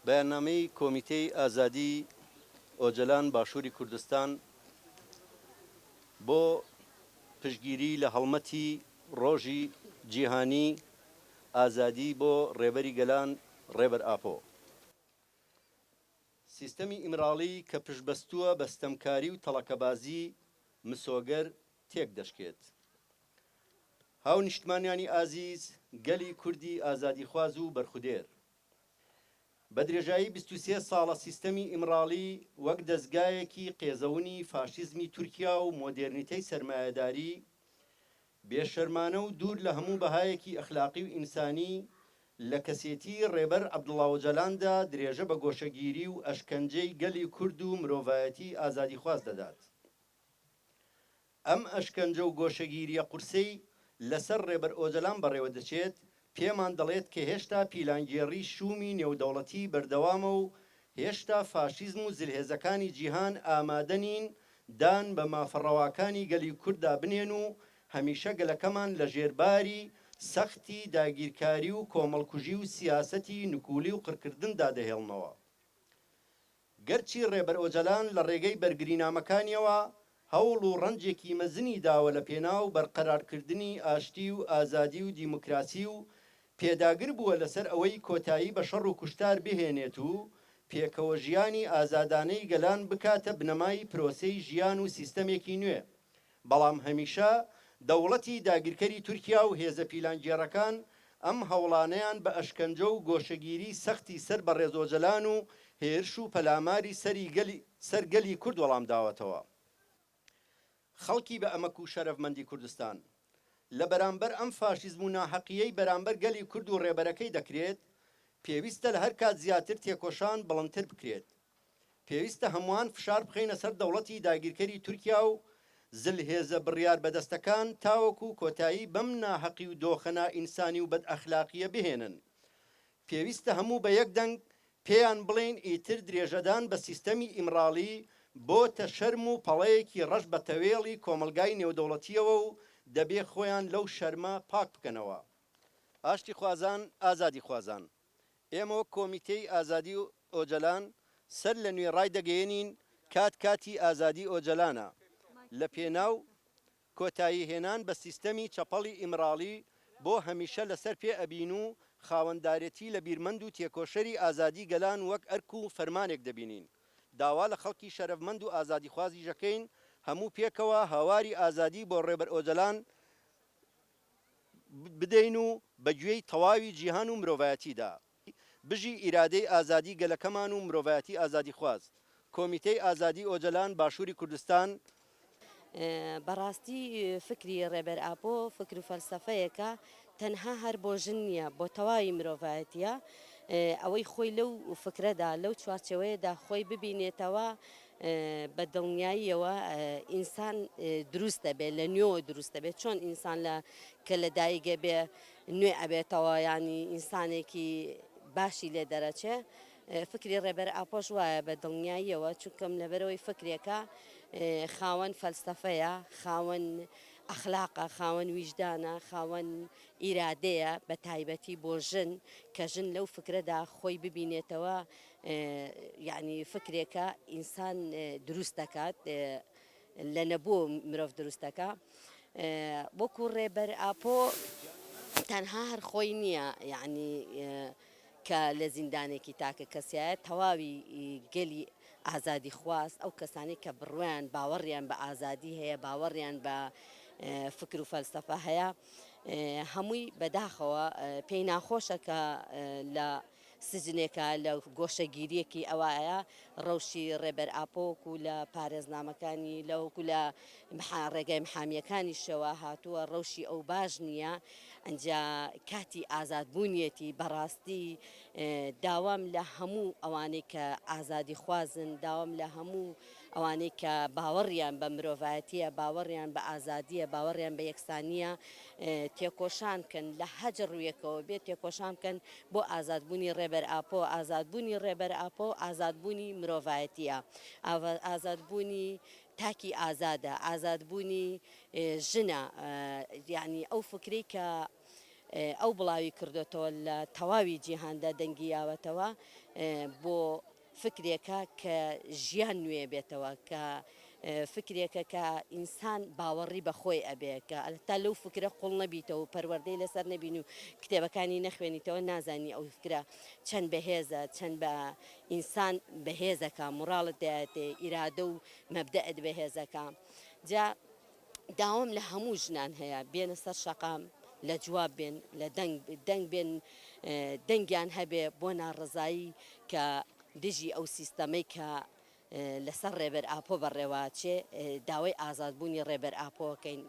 بەیاننامەی کۆمیتەی ئازادی ئۆجەلان باشووری کوردستان بۆ پشتگیری لە هەڵمەتی ڕۆژی جیهانی ئازادی بۆ ڕێبەری گەلان ڕێبەر ئاپۆ. سیستەمی ئیمراڵی کە پشتبەستووە بە ستەمکاری و تەڵەکەبازی مسۆگەر تێک دەشکێت. هاو نیشتمانیانی ئازیز، گەلی کوردی ئازادیخواز و بەرخودێر، بە درێژایی 23 ساڵە سیستەمی ئیمراڵی وەک دەستگایەکی قێزەونی فاشیزمی تورکیا و مۆدێرنیتەی سەرمایەداری بێشەرمانە و دوور لە هەموو بەهایەکی ئەخلاقی و ئینسانی لە کەسێتی ڕێبەر عەبدوڵڵا ئۆجەلاندا درێژە بە گۆشەگیری و ئەشکەنجەی گەلی کورد و مرۆڤایەتی ئازادیخواز دەدات. ئەم ئەشکەنجە و گۆشەگیریە قورسەی لەسەر ڕێبەر ئۆجەلان بەڕێوە دەچێت، پێمان دەڵێت کە هێشتا پیلانگێڕی شومی نێودەوڵەتی بەردەوامە و هێشتا فاشیزم و زلهێزەکانی جیهان ئامادە نین دان بە مافەڕەواکانی گەلی کووردا بنێن و هەمیشە گەلەکەمان لە ژێرباری سەختی داگیرکاری و کۆمەڵکوژی و سیاسەتی نکولی و قڕکردندا دەهێڵنەوە. گەرچی ڕێبەر ئۆجەلان لە ڕێگەی بەرگرینامەکانیەوە هەوڵ و ڕەنجێکی مەزنی داوە لە پێناو بەرقەرارکردنی ئاشتی و ئازادی و دیموکراسی و پێداگر بووە لەسەر ئەوەی کۆتایی بە شەڕ و کوشتار بهێنێت و پێکەوە ژیانی ئازادانەی گەلان بکاتە بنەمای پرۆسەی ژیان و سیستەمێکی نوێ. بەڵام هەمیشە دەوڵەتی داگیرکەری تورکیا و هێزە پیلانگێڕەکان ئەم هەوڵانەیان بە ئەشکەنجە و گۆشەگیری سەختی سەر بە ڕێز ئۆجەلان و هێرش و پەلاماری سەرگەلی کورد وەڵام داوەتەوە. خەڵکی بە ئەمەک و شەرەفمەندی کوردستان لە بەرامبەر ئەم فاشیزم و ناحەقیەی بەرامبەر گەلی کورد و ڕێبەرەکەی دەکرێت، پێویستە لە هەر کات زیاتر تێکۆشان بڵندتر بکرێت. پێویستە هەمووان فشار بخەینە سەر دەوڵەتی داگیرکەری تورکیا و زلهێزە بڕیار بەدەستەکان تاوەکو کۆتایی بەم ناحەقی و دۆخەنا ئینسانی و بەدئەخلاقیە بهێنن. پێویستە هەموو بە یەک دەنگ پێیان بڵێن ئیتر درێژەدان بە سیستەمی ئیمراڵی بۆتە شەرم و پەڵەیەکی ڕەش بە تەوێڵی کۆمەلگای نێودەوڵەتیەوە و دەبێ خۆیان لەو شەرمە پاک بکەنەوە. ئاشتی خوازان، ئازادی خوازان، ئێمە کۆمیتەی ئازادی ئۆجەلان سەر لە نوێ ڕای دەگەیەنین کاتی ئازادی ئۆجەلانە لە پێناو کۆتایی هێنان بە سیستەمی چەپەڵی ئیمراڵی بۆ هەمیشە لەسەر پێ ئەبین و خاوەندارەتی لە بیرمەند و تێکۆشەری ئازادی گەلان وەک ئەرک و فەرمانێک دەبینین. داوا لە خەڵکی شەرەفمەند و ئازادی خوازی ژەکەین هەموو پێکەوە هاواری ئازادی بۆ ڕێبەر ئۆجەلان بدەین و بەگوێی تەواوی جیهان و مرۆڤایەتیدا بژی ئیرادەی ئازادی گەلەکەمان و مرۆڤایەتی ئازادی خواز. کۆمیتەی ئازادی ئۆجەلان باشووری کوردستان بەڕاستی فکری ڕێبەر ئاپۆ فکر و فەلسەفەیەکە تەنها هەر بۆ ژن نییە، بۆ تەواوی مرۆڤایەتیە. ئەوەی خۆی لەو فکرەدا لەو چوارچەوەیەدا خۆی ببینێتەوە بە دڵنیاییەوە ئینسان دروست دەبێت، لە نوێ دروست دەبێت. چۆن ئینسان کە لە دایکە بێ نوێ ئەبێتەوە، ینی ئینسانێکی باشی لێ دەرەچێ. فکری ڕێبەر ئاپۆش وایە بە دڵنیاییەوە، چونکەم لەبەرەوەی فکرێکە خاوەن فەلسەفەیە، خاوەن ئەخلاقە، خاوەن ویژدانە، خاوەن ئیرادەیە بە تایبەتی بۆ ژن کە ژن لەو فکرەدا خۆی ببینێتەوە. یعنی فکرێکە ئینسان دروست دەکات، لە نەبووە مرۆڤ دروستەکە. وەکو ڕێبەر ئاپۆ تەنها هەر خۆی نییە، یعنی کە لە زیندانێکی تاکە کەسایە تەواوی گەلی ئازادی خواست، ئەو کەسانی کە بڕویان باوەڕیان بە ئازادی هەیە، باوەڕیان بە فکر و فەلسەفە هەیە، هەمووی بەداخەوە پێی ناخۆشە کە لە سجنێکە لە گۆشەگیریەکی ئەوایە ڕەوشی ڕێبەر ئاپۆک و لە پارێزنامەکانی لەوەکو لە ڕێگای محامیەکانی شەوە هاتووە ڕەوشی ئەو باش نییە. ئەنجا کاتی ئازادبوونیەتی بەڕاستی داوام لە هەموو ئەوانەی کە ئازادی خوازن، داوام لە هەموو ئەوانەی کە باوەڕیان بە مرۆڤایەتیە، باوەڕیان بە ئازادیە، باوەڕیان بە یەکسانیە تێکۆشان بکەن، لە هەجر ڕوویەکەوە بێت تێکۆشان بکەن بۆ ئازادبوونی ڕێبەر ئاپۆ. ئازادبوونی ڕێبەر ئاپۆ ئازادبوونی مرۆڤایەتیە، ئازادبوونی تاکی ئازادە، ئازادبوونی ژنە. یعنی ئەو فکری کە ئەو بڵاوی کردوێتەوە لە تەواوی جیهاندا دەنگی یاوەتەوە بۆ فکرێکە کە ژیان نوێ بێتەوە کە فکرێکە کە ئینسان باوەڕی بەخۆی ئەبێ کە تا لەو فکرە قوڵ نەبیتەوە و پەروەردەی لەسەر نەبین و کتێبەکانی نەخوێنیتەوە نازانی ئەو فکرە چەند بەهێزە چەند بە ئینسان بەهێزەکە مڕاڵت دایەتێ ئیرادە و مەبدەئت بەهێزەکە جا داوام لە هەموو ژنان هەیە بێنە سەر شەقام لە جواب بێن لە دەنگ بێن دەنگیان هەبێ بۆ ناڕزایی کە دژی ئەو سیستەمەی کە لەسەر ڕێبەر ئاپۆ بەڕێواچێ داوای ئازادبوونی ڕێبەر ئاپۆکەین